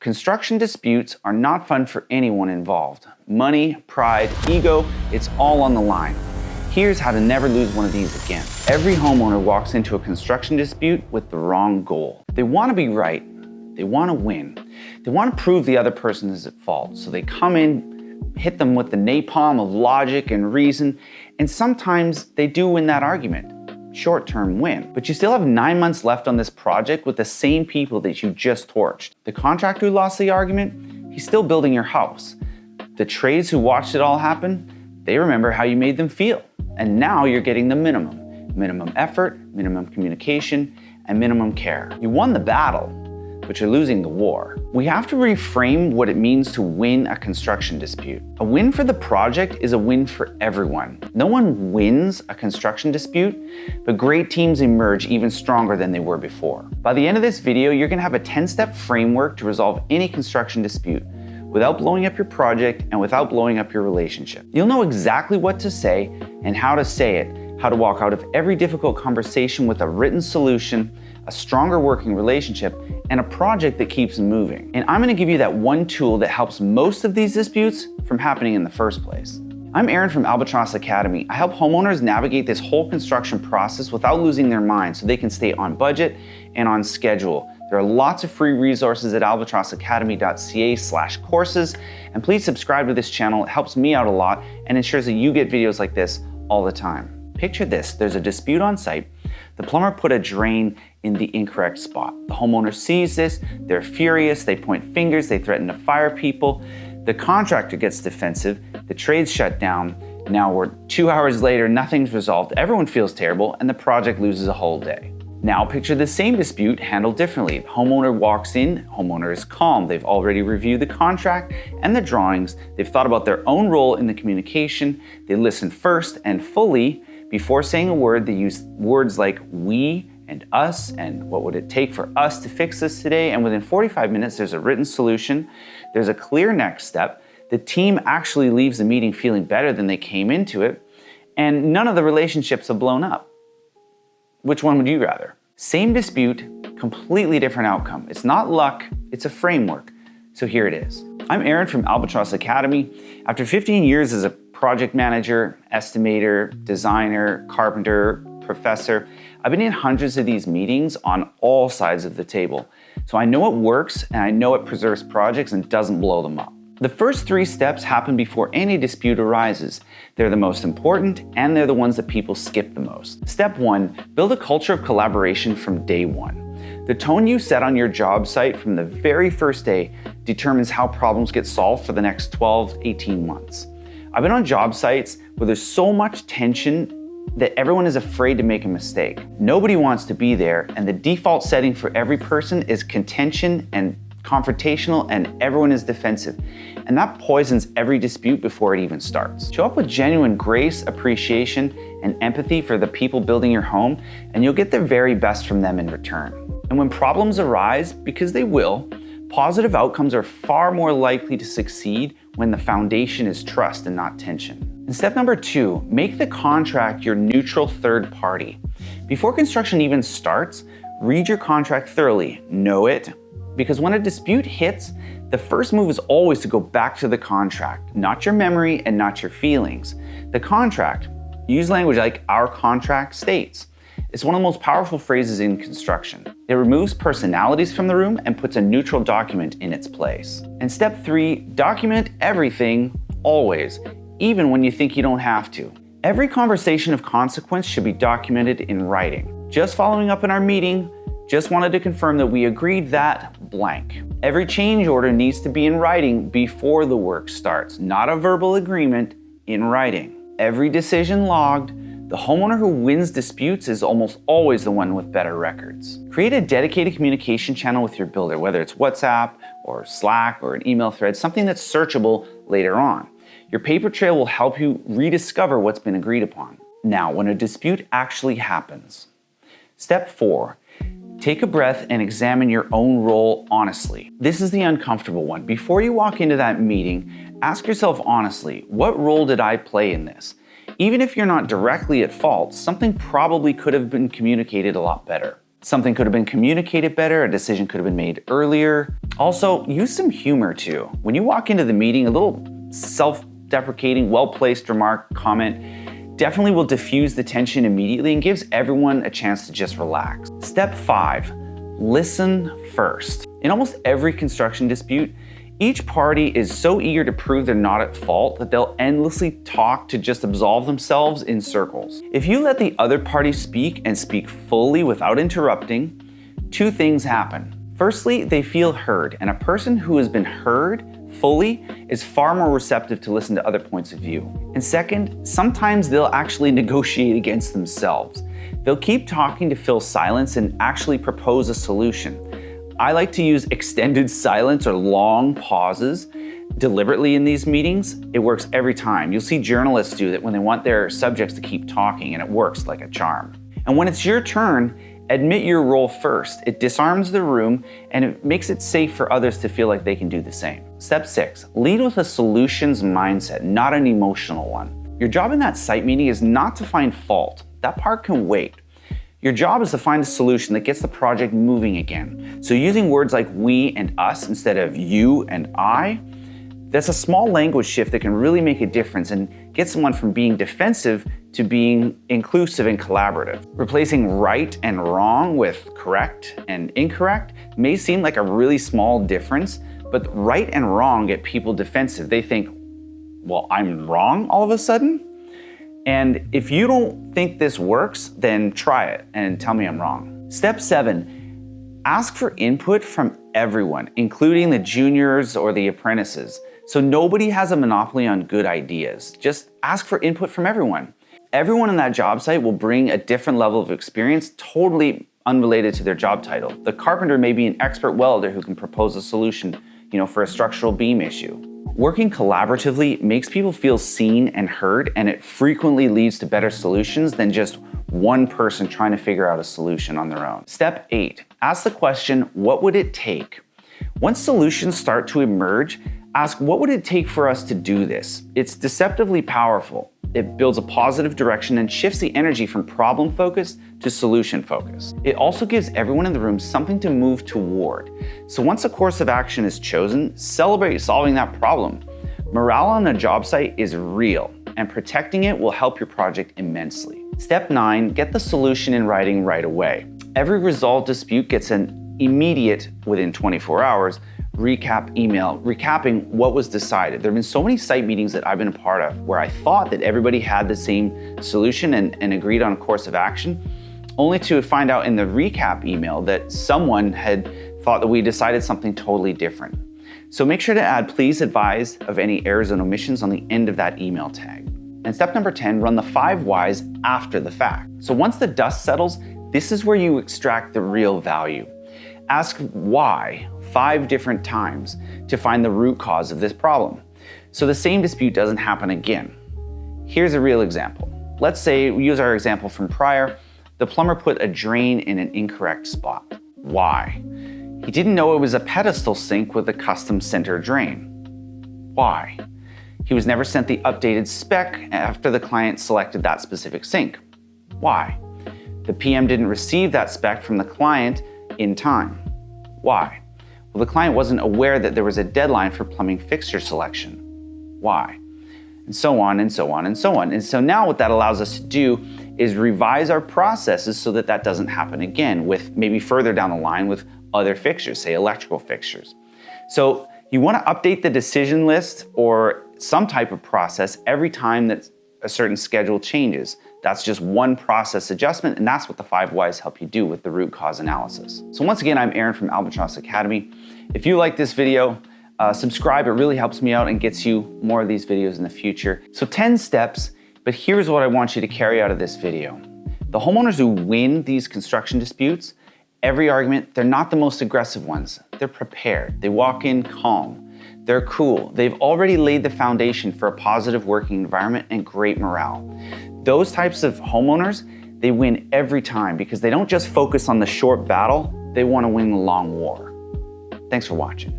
Construction disputes are not fun for anyone involved. Money, pride, ego, it's all on the line. Here's how to never lose one of these again. Every homeowner walks into a construction dispute with the wrong goal. They want to be right. They want to win. They want to prove the other person is at fault. So they come in, hit them with the napalm of logic and reason, and sometimes they do win that argument. Short-term win. But you still have 9 months left on this project with the same people that you just torched. The contractor who lost the argument, he's still building your house. The trades who watched it all happen, they remember how you made them feel. And now you're getting the minimum. Minimum effort, minimum communication, and minimum care. You won the battle, but you're losing the war. We have to reframe what it means to win a construction dispute. A win for the project is a win for everyone. No one wins a construction dispute, but great teams emerge even stronger than they were before. By the end of this video, you're gonna have a 10-step framework to resolve any construction dispute without blowing up your project and without blowing up your relationship. You'll know exactly what to say and how to say it, how to walk out of every difficult conversation with a written solution, a stronger working relationship, and a project that keeps moving. And I'm gonna give you that one tool that helps most of these disputes from happening in the first place. I'm Aaron from Albatross Academy. I help homeowners navigate this whole construction process without losing their mind so they can stay on budget and on schedule. There are lots of free resources at albatrossacademy.ca/courses, and please subscribe to this channel. It helps me out a lot and ensures that you get videos like this all the time. Picture this, there's a dispute on site. The plumber put a drain in the incorrect spot. The homeowner sees this, they're furious, they point fingers, they threaten to fire people. The contractor gets defensive, the trades shut down. Now we're 2 hours later, nothing's resolved, everyone feels terrible, and the project loses a whole day. Now picture the same dispute handled differently. The homeowner walks in, homeowner is calm. They've already reviewed the contract and the drawings. They've thought about their own role in the communication. They listen first and fully. Before saying a word, they use words like we and us and what would it take for us to fix this today. And within 45 minutes, there's a written solution. There's a clear next step. The team actually leaves the meeting feeling better than they came into it. And none of the relationships have blown up. Which one would you rather? Same dispute, completely different outcome. It's not luck, it's a framework. So here it is. I'm Aaron from Albatross Academy. After 15 years as a project manager, estimator, designer, carpenter, professor, I've been in hundreds of these meetings on all sides of the table. So I know what works and I know it preserves projects and doesn't blow them up. The first 3 steps happen before any dispute arises. They're the most important and they're the ones that people skip the most. Step 1, build a culture of collaboration from day 1. The tone you set on your job site from the very first day determines how problems get solved for the next 12, 18 months. I've been on job sites where there's so much tension that everyone is afraid to make a mistake. Nobody wants to be there, and the default setting for every person is contention and confrontational, and everyone is defensive. And that poisons every dispute before it even starts. Show up with genuine grace, appreciation, and empathy for the people building your home, and you'll get the very best from them in return. And when problems arise, because they will, positive outcomes are far more likely to succeed when the foundation is trust and not tension. And step number 2, make the contract your neutral third party. Before construction even starts, read your contract thoroughly, know it, because when a dispute hits, the first move is always to go back to the contract, not your memory and not your feelings. The contract, use language like our contract states. It's one of the most powerful phrases in construction. It removes personalities from the room and puts a neutral document in its place. And step 3, document everything, always, even when you think you don't have to. Every conversation of consequence should be documented in writing. Just following up in our meeting, just wanted to confirm that we agreed that blank. Every change order needs to be in writing before the work starts, not a verbal agreement, in writing. Every decision logged. The homeowner who wins disputes is almost always the one with better records. Create a dedicated communication channel with your builder, whether it's WhatsApp or Slack or an email thread, something that's searchable later on. Your paper trail will help you rediscover what's been agreed upon. Now, when a dispute actually happens, step 4, take a breath and examine your own role honestly. This is the uncomfortable one. Before you walk into that meeting, ask yourself honestly, what role did I play in this? Even if you're not directly at fault, something probably could have been communicated a lot better. Something could have been communicated better, a decision could have been made earlier. Also, use some humor too. When you walk into the meeting, a little self-deprecating, well-placed remark, comment definitely will diffuse the tension immediately and gives everyone a chance to just relax. Step 5, listen first. In almost every construction dispute, each party is so eager to prove they're not at fault that they'll endlessly talk to just absolve themselves in circles. If you let the other party speak and speak fully without interrupting, two things happen. Firstly, they feel heard, and a person who has been heard fully is far more receptive to listen to other points of view. And second, sometimes they'll actually negotiate against themselves. They'll keep talking to fill silence and actually propose a solution. I like to use extended silence or long pauses deliberately in these meetings. It works every time. You'll see journalists do that when they want their subjects to keep talking, and it works like a charm. And when it's your turn, admit your role first. It disarms the room and it makes it safe for others to feel like they can do the same. Step 6, lead with a solutions mindset, not an emotional one. Your job in that site meeting is not to find fault. That part can wait. Your job is to find a solution that gets the project moving again. So using words like we and us instead of you and I, that's a small language shift that can really make a difference and get someone from being defensive to being inclusive and collaborative. Replacing right and wrong with correct and incorrect may seem like a really small difference, but right and wrong get people defensive. They think, well, I'm wrong all of a sudden? And if you don't think this works, then try it and tell me I'm wrong. Step 7, ask for input from everyone, including the juniors or the apprentices. So nobody has a monopoly on good ideas. Just ask for input from everyone. Everyone in that job site will bring a different level of experience, totally unrelated to their job title. The carpenter may be an expert welder who can propose a solution, for a structural beam issue. Working collaboratively makes people feel seen and heard, and it frequently leads to better solutions than just one person trying to figure out a solution on their own. Step 8, ask the question, what would it take? Once solutions start to emerge, ask what would it take for us to do this? It's deceptively powerful. It builds a positive direction and shifts the energy from problem focused to solution focused. It also gives everyone in the room something to move toward. So once a course of action is chosen, celebrate solving that problem. Morale on a job site is real, and protecting it will help your project immensely. Step 9, get the solution in writing right away. Every resolved dispute gets an immediate, within 24 hours, recap email, recapping what was decided. There have been so many site meetings that I've been a part of where I thought that everybody had the same solution and agreed on a course of action, only to find out in the recap email that someone had thought that we decided something totally different. So make sure to add please advise of any errors and omissions on the end of that email tag. And step number 10, run the 5 whys after the fact. So once the dust settles, this is where you extract the real value. Ask why 5 different times to find the root cause of this problem, so the same dispute doesn't happen again. Here's a real example. Let's say we use our example from prior. The plumber put a drain in an incorrect spot. Why? He didn't know it was a pedestal sink with a custom center drain. Why? He was never sent the updated spec after the client selected that specific sink. Why? The PM didn't receive that spec from the client in time. Why? Well, the client wasn't aware that there was a deadline for plumbing fixture selection. Why? And so on and so on and so on. And so now what that allows us to do is revise our processes so that that doesn't happen again with maybe further down the line with other fixtures, say electrical fixtures. So you want to update the decision list or some type of process every time that a certain schedule changes. That's just one process adjustment, and that's what the 5 whys help you do with the root cause analysis. So once again, I'm Aaron from Albatross Academy. If you like this video, subscribe. It really helps me out and gets you more of these videos in the future. So 10 steps, but here's what I want you to carry out of this video. The homeowners who win these construction disputes, every argument, they're not the most aggressive ones. They're prepared. They walk in calm. They're cool. They've already laid the foundation for a positive working environment and great morale. Those types of homeowners, they win every time because they don't just focus on the short battle, they want to win the long war. Thanks for watching.